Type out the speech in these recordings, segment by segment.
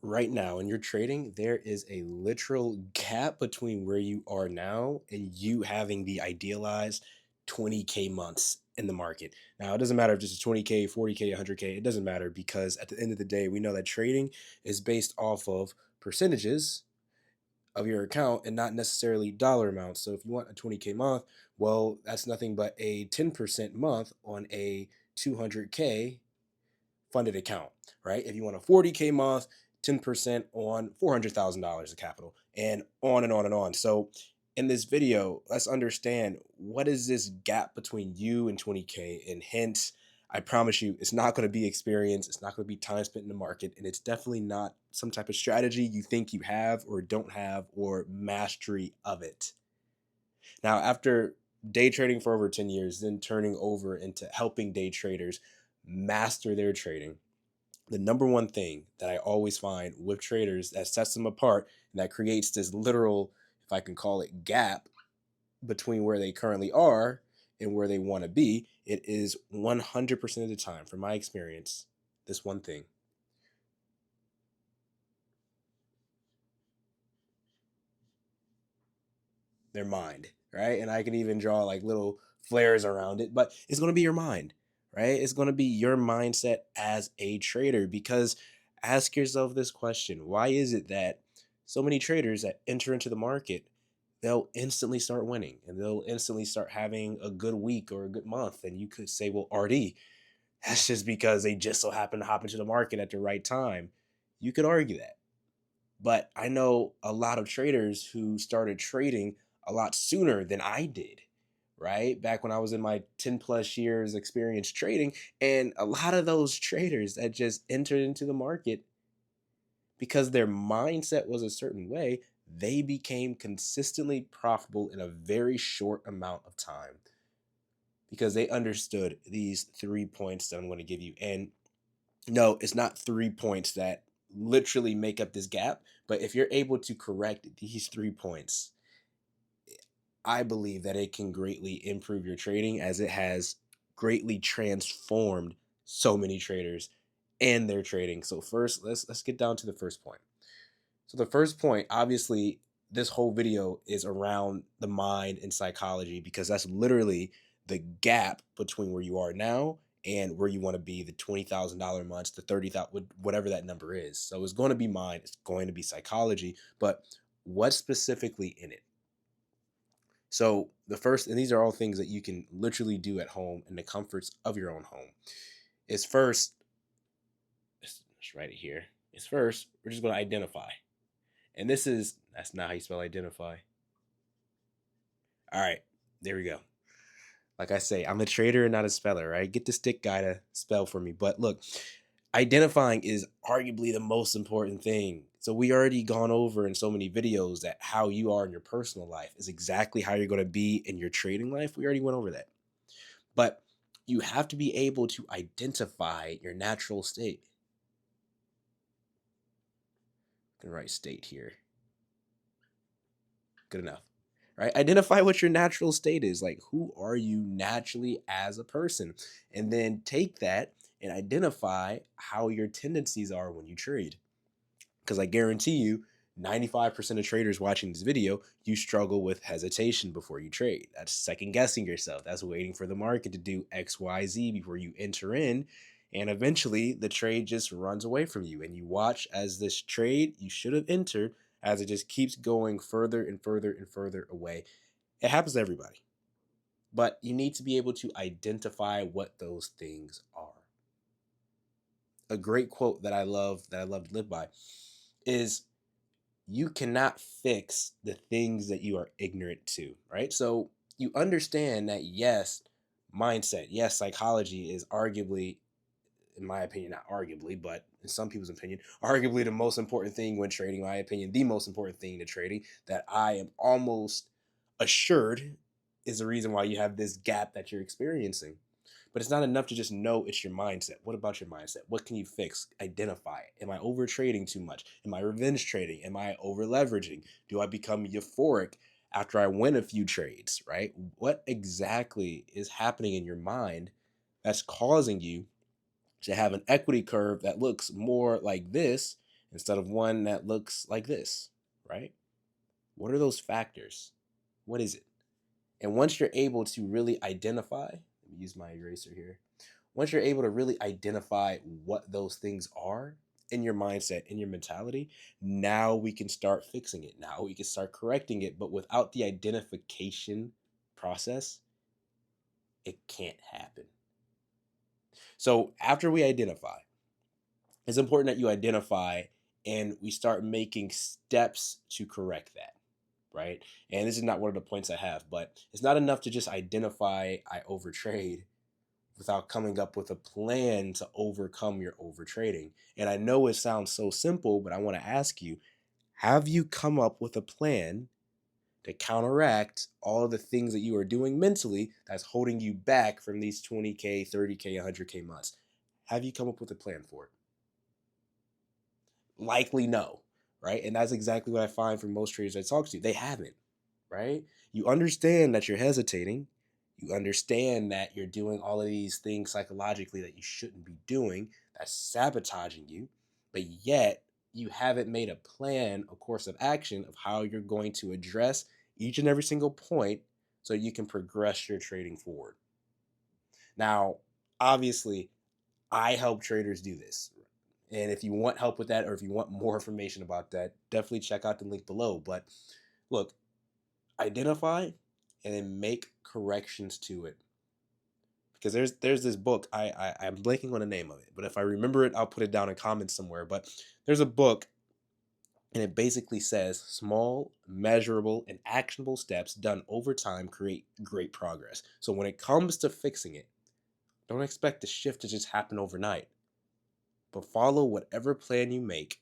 Right now in your trading, there is a literal gap between where you are now and you having the idealized 20K months in the market. Now, it doesn't matter if it's 20K, 40K, 100K, it doesn't matter because at the end of the day, we know that trading is based off of percentages of your account and not necessarily dollar amounts. So if you want a 20K month, well, that's nothing but a 10% month on a 200K funded account, right? If you want a 40K month, 10% on $400,000 of capital, and on and on and on. So, in this video, let's understand what is this gap between you and 20K. And hence, I promise you, it's not going to be experience, it's not going to be time spent in the market, and it's definitely not some type of strategy you think you have or don't have or mastery of it. Now, after day trading for over 10 years, then turning over into helping day traders master their trading, the number one thing that I always find with traders that sets them apart and that creates this literal, if I can call it, gap between where they currently are and where they want to be, it is 100% of the time, from my experience, this one thing: their mind, right? And I can even draw like little flares around it, but it's going to be your mind, right? It's going to be your mindset as a trader because ask yourself this question: why is it that so many traders that enter into the market, they'll instantly start winning and they'll instantly start having a good week or a good month? And you could say, well, RD, that's just because they just so happen to hop into the market at the right time. You could argue that. But I know a lot of traders who started trading a lot sooner than I did, right? Back when I was in my 10 plus years experience trading. And a lot of those traders that just entered into the market because their mindset was a certain way, they became consistently profitable in a very short amount of time because they understood these 3 points that I'm going to give you. And no, it's not 3 points that literally make up this gap, but if you're able to correct these 3 points, I believe that it can greatly improve your trading as it has greatly transformed so many traders and their trading. So first, let's get down to the first point. So the first point, obviously, this whole video is around the mind and psychology because that's literally the gap between where you are now and where you want to be, the $20,000 months, the 30,000, whatever that number is. So it's going to be mind, it's going to be psychology, but what's specifically in it? So the first, and these are all things that you can literally do at home in the comforts of your own home, is first, let's write it here. Is first, we're just going to identify. And that's not how you spell identify. All right, there we go. Like I say, I'm a trader and not a speller, right? Get the stick guy to spell for me. But look, identifying is arguably the most important thing. So we already gone over in so many videos that how you are in your personal life is exactly how you're going to be in your trading life. We already went over that. But you have to be able to identify your natural state. I'm going to write state here. Good enough. Right? Identify what your natural state is. Like, who are you naturally as a person? And then take that and identify how your tendencies are when you trade. Because I guarantee you, 95% of traders watching this video, you struggle with hesitation before you trade. That's second guessing yourself. That's waiting for the market to do XYZ before you enter in. And eventually the trade just runs away from you. And you watch as this trade you should have entered, as it just keeps going further and further and further away. It happens to everybody. But you need to be able to identify what those things are. A great quote that I love to live by, is you cannot fix the things that you are ignorant to, right? So you understand that, yes, mindset, yes, psychology is arguably, in my opinion, not arguably, but in some people's opinion, arguably the most important thing when trading, in my opinion, the most important thing to trading, that I am almost assured is the reason why you have this gap that you're experiencing. But it's not enough to just know it's your mindset. What about your mindset? What can you fix? Identify it. Am I over trading too much? Am I revenge trading? Am I over leveraging? Do I become euphoric after I win a few trades, right? What exactly is happening in your mind that's causing you to have an equity curve that looks more like this instead of one that looks like this, right? What are those factors? What is it? And once you're able to really identify, let me use my eraser here. Once you're able to really identify what those things are in your mindset, in your mentality, now we can start fixing it. Now we can start correcting it. But without the identification process, it can't happen. So after we identify, it's important that you identify and we start making steps to correct that, right? And this is not one of the points I have, but it's not enough to just identify I overtrade without coming up with a plan to overcome your overtrading. And I know it sounds so simple, but I want to ask you, have you come up with a plan to counteract all of the things that you are doing mentally that's holding you back from these 20K, 30K, 100K months? Have you come up with a plan for it? Likely no, right? And that's exactly what I find from most traders I talk to. They haven't, right? You understand that you're hesitating. You understand that you're doing all of these things psychologically that you shouldn't be doing, that's sabotaging you, but yet you haven't made a plan, a course of action of how you're going to address each and every single point so you can progress your trading forward. Now, obviously, I help traders do this. And if you want help with that, or if you want more information about that, definitely check out the link below. But look, identify and then make corrections to it. Because there's this book, I'm blanking on the name of it, but if I remember it, I'll put it down in comments somewhere. But there's a book, and it basically says small, measurable, and actionable steps done over time create great progress. So when it comes to fixing it, don't expect the shift to just happen overnight, but follow whatever plan you make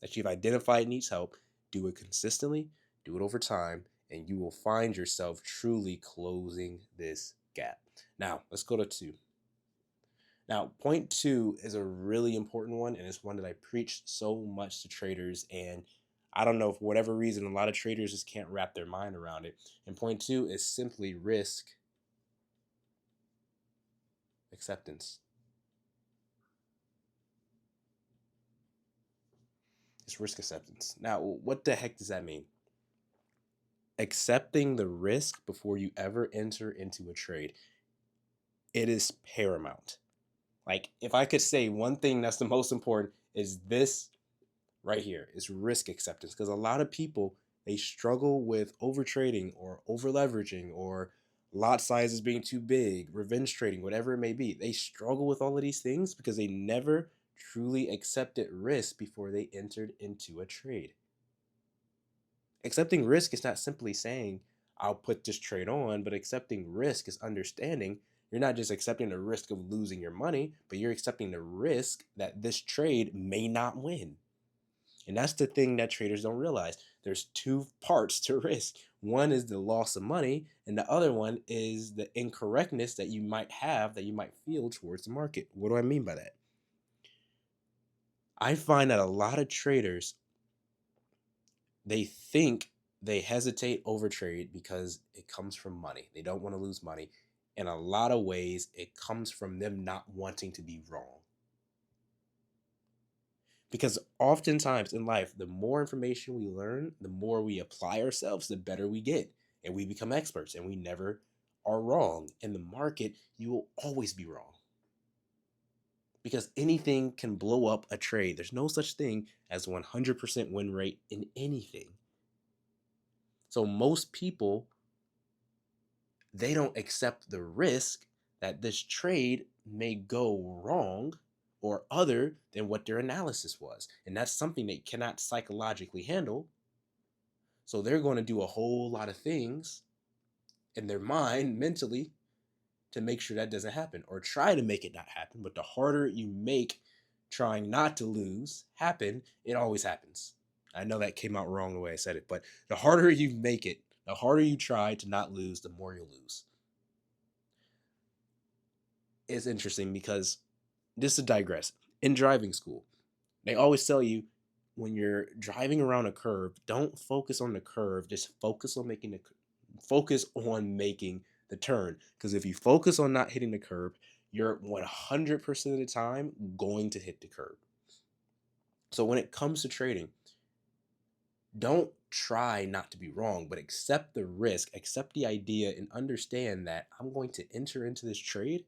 that you've identified needs help. Do it consistently, do it over time, and you will find yourself truly closing this gap. Now, let's go to 2. Now, point 2 is a really important one, and it's one that I preach so much to traders. And I don't know, for whatever reason, a lot of traders just can't wrap their mind around it. And point 2 is simply risk acceptance. It's risk acceptance. Now, what the heck does that mean? Accepting the risk before you ever enter into a trade. It is paramount. Like, if I could say one thing that's the most important, is this right here, is risk acceptance. Because a lot of people, they struggle with over trading or over leveraging or lot sizes being too big, revenge trading, whatever it may be. They struggle with all of these things because they never truly accepted risk before they entered into a trade. Accepting risk is not simply saying, I'll put this trade on, but accepting risk is understanding you're not just accepting the risk of losing your money, but you're accepting the risk that this trade may not win. And that's the thing that traders don't realize. There's 2 parts to risk. One is the loss of money, and the other one is the incorrectness that you might have, that you might feel towards the market. What do I mean by that? I find that a lot of traders, they think they hesitate over trade because it comes from money. They don't want to lose money. In a lot of ways, it comes from them not wanting to be wrong. Because oftentimes in life, the more information we learn, the more we apply ourselves, the better we get. And we become experts, and we never are wrong. In the market, you will always be wrong. Because anything can blow up a trade. There's no such thing as 100% win rate in anything. So most people, they don't accept the risk that this trade may go wrong or other than what their analysis was. And that's something they cannot psychologically handle. So they're going to do a whole lot of things in their mind mentally to make sure that doesn't happen, or try to make it not happen. But the harder you make trying not to lose happen, it always happens. I know that came out wrong the way I said it, but the harder you make it, the harder you try to not lose, the more you'll lose. It's interesting because, just to digress, in driving school, they always tell you when you're driving around a curve, don't focus on the curve, just focus on making the turn. Because if you focus on not hitting the curb, you're 100% of the time going to hit the curb. So when it comes to trading, don't try not to be wrong, but accept the risk, accept the idea, and understand that I'm going to enter into this trade.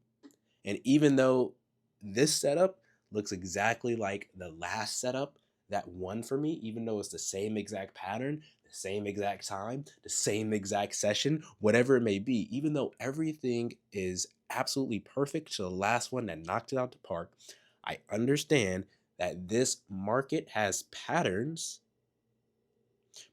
And even though this setup looks exactly like the last setup that won for me, even though it's the same exact pattern, the same exact time, the same exact session, whatever it may be, even though everything is absolutely perfect to the last one that knocked it out the park, I understand that this market has patterns,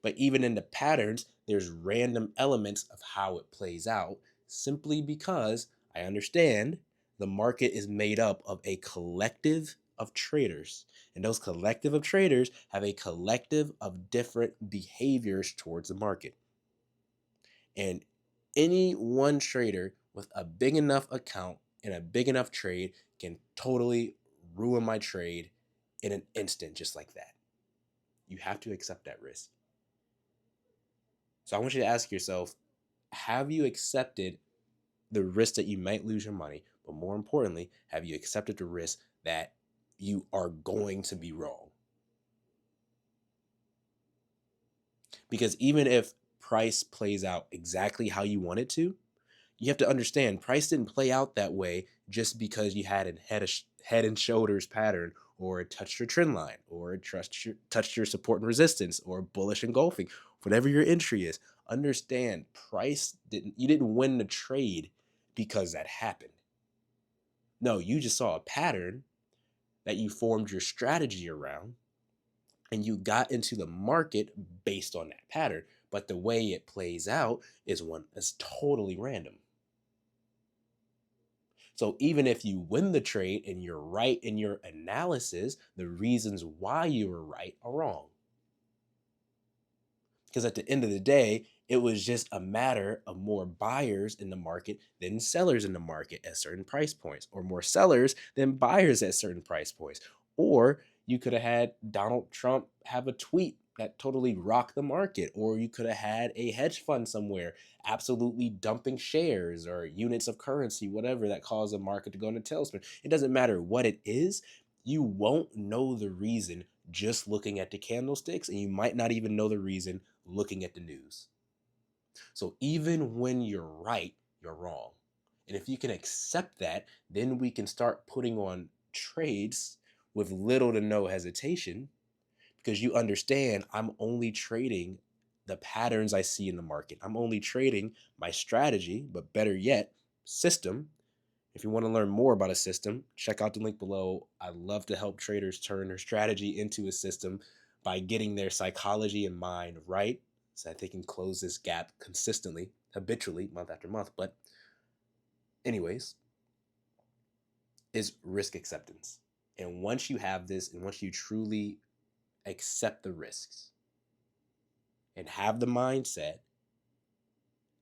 but even in the patterns, there's random elements of how it plays out simply because I understand the market is made up of a collective of traders. And those collective of traders have a collective of different behaviors towards the market. And any one trader with a big enough account and a big enough trade can totally ruin my trade in an instant, just like that. You have to accept that risk. So I want you to ask yourself, have you accepted the risk that you might lose your money? But more importantly, have you accepted the risk that you are going to be wrong? Because even if price plays out exactly how you want it to, you have to understand price didn't play out that way just because you had a head and shoulders pattern, or it touched your trend line, or it touched your support and resistance, or bullish engulfing, whatever your entry is. Understand price you didn't win the trade because that happened. No, you just saw a pattern that you formed your strategy around, and you got into the market based on that pattern. But the way it plays out is totally random. So even if you win the trade and you're right in your analysis, the reasons why you were right are wrong. Because at the end of the day, it was just a matter of more buyers in the market than sellers in the market at certain price points, or more sellers than buyers at certain price points. Or you could have had Donald Trump have a tweet that totally rocked the market, or you could have had a hedge fund somewhere absolutely dumping shares or units of currency, whatever, that caused the market to go into tailspin. It doesn't matter what it is, you won't know the reason just looking at the candlesticks, and you might not even know the reason looking at the news. So even when you're right, you're wrong. And if you can accept that, then we can start putting on trades with little to no hesitation, because you understand I'm only trading the patterns I see in the market. I'm only trading my strategy, but better yet, system. If you want to learn more about a system, check out the link below. I love to help traders turn their strategy into a system by getting their psychology and mind right so that they can close this gap consistently, habitually, month after month. But, anyways, is risk acceptance. And once you have this, and once you truly accept the risks and have the mindset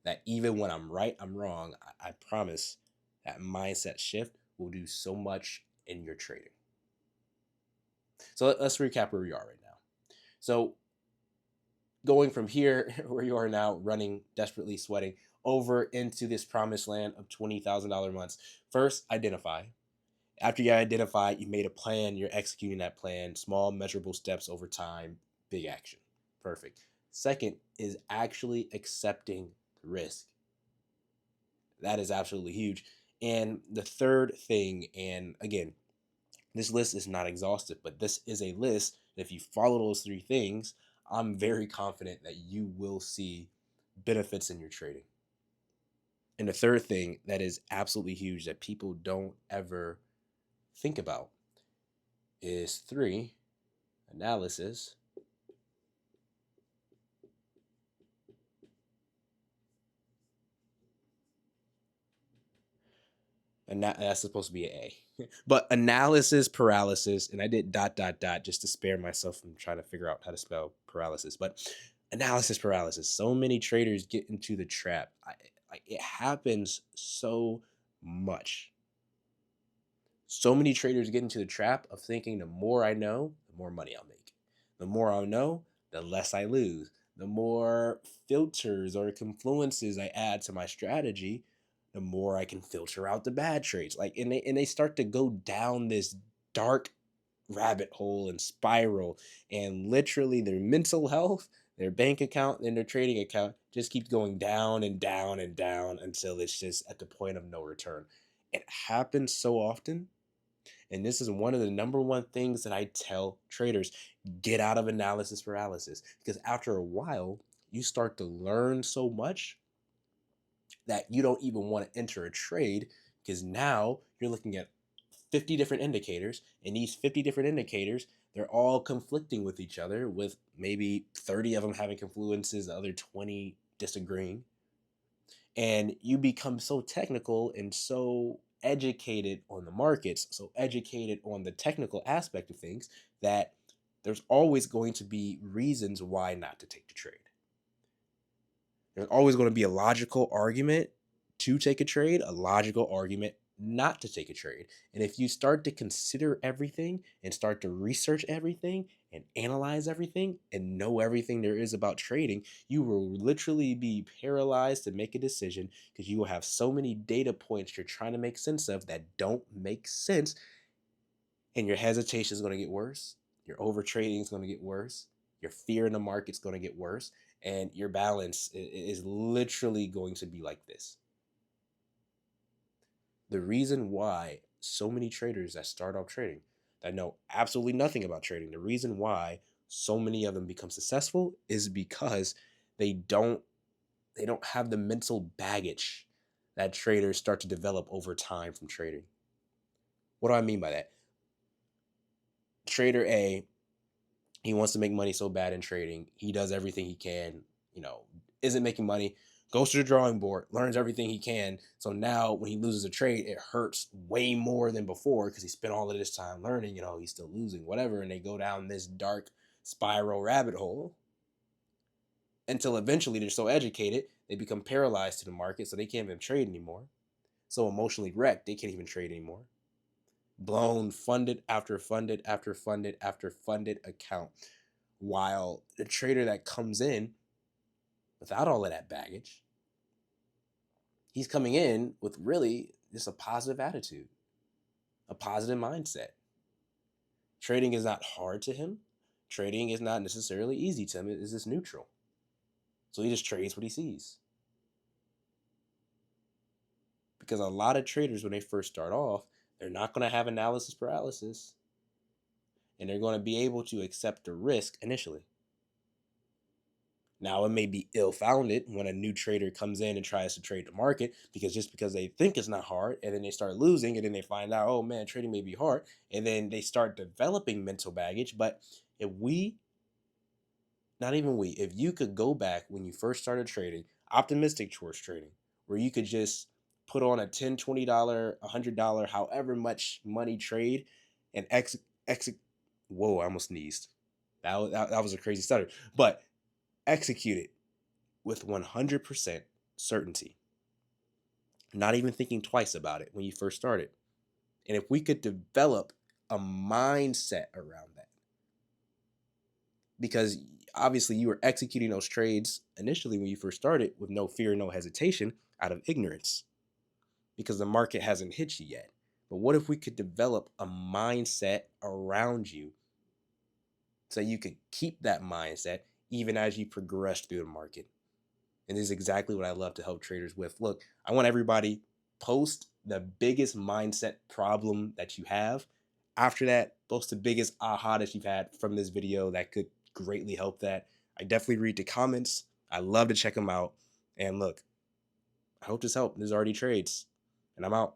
that even when I'm right, I'm wrong, I promise that mindset shift will do so much in your trading. So let's recap where we are right now. So going from here, where you are now, running, desperately sweating, over into this promised land of $20,000 months. First, identify. After you identify, you made a plan, you're executing that plan, small, measurable steps over time, big action. Perfect. Second is actually accepting the risk. That is absolutely huge. And the third thing, and again, this list is not exhaustive, but this is a list that if you follow those three things, I'm very confident that you will see benefits in your trading. And the third thing that is absolutely huge that people don't ever think about is three, analysis. And that's supposed to be an A. But analysis paralysis, and I did ... just to spare myself from trying to figure out how to spell paralysis. But analysis paralysis. So many traders get into the trap. It happens so much. So many traders get into the trap of thinking the more I know, the more money I'll make. The more I know, the less I lose. The more filters or confluences I add to my strategy, the more I can filter out the bad trades. And they start to go down this dark rabbit hole and spiral, and literally their mental health, their bank account, and their trading account just keeps going down and down and down until it's just at the point of no return. It happens so often. And this is one of the number one things that I tell traders: get out of analysis paralysis. Because after a while, you start to learn so much that you don't even want to enter a trade, because now you're looking at 50 different indicators, and these 50 different indicators, they're all conflicting with each other, with maybe 30 of them having confluences, the other 20 disagreeing. And you become so technical and so educated on the markets, so educated on the technical aspect of things, that there's always going to be reasons why not to take the trade. There's always going to be a logical argument to take a trade, a logical argument not to take a trade. And if you start to consider everything and start to research everything and analyze everything and know everything there is about trading, you will literally be paralyzed to make a decision, because you will have so many data points you're trying to make sense of that don't make sense. And your hesitation is going to get worse. Your over trading is going to get worse. Your fear in the market's going to get worse. And your balance is literally going to be like this. The reason why so many traders that start off trading, that know absolutely nothing about trading, the reason why so many of them become successful is because they don't have the mental baggage that traders start to develop over time from trading. What do I mean by that? Trader A, he wants to make money so bad in trading. He does everything he can, isn't making money, goes to the drawing board, learns everything he can. So now when he loses a trade, it hurts way more than before, because he spent all of this time learning, he's still losing, whatever. And they go down this dark spiral rabbit hole until eventually they're so educated, they become paralyzed to the market, so they can't even trade anymore. So emotionally wrecked, they can't even trade anymore. Blown funded after funded after funded after funded account. While the trader that comes in without all of that baggage, he's coming in with really just a positive attitude, a positive mindset. Trading is not hard to him. Trading is not necessarily easy to him. It is just neutral. So he just trades what he sees. Because a lot of traders, when they first start off, they're not going to have analysis paralysis, and they're going to be able to accept the risk initially. Now, it may be ill-founded when a new trader comes in and tries to trade the market, because they think it's not hard, and then they start losing, and then they find out, oh man, trading may be hard, and then they start developing mental baggage. But if if you could go back when you first started trading, optimistic towards trading, where you could just put on a $10, $20, $100, however much money trade, and whoa, I almost sneezed. That was a crazy stutter. But execute it with 100% certainty, not even thinking twice about it when you first started. And if we could develop a mindset around that, because obviously you were executing those trades initially when you first started with no fear, no hesitation, out of ignorance, because the market hasn't hit you yet. But what if we could develop a mindset around you so you could keep that mindset even as you progress through the market? And this is exactly what I love to help traders with. Look, I want everybody, post the biggest mindset problem that you have. After that, post the biggest aha that you've had from this video that could greatly help that. I definitely read the comments. I love to check them out. And look, I hope this helped. This is RD Trades, and I'm out.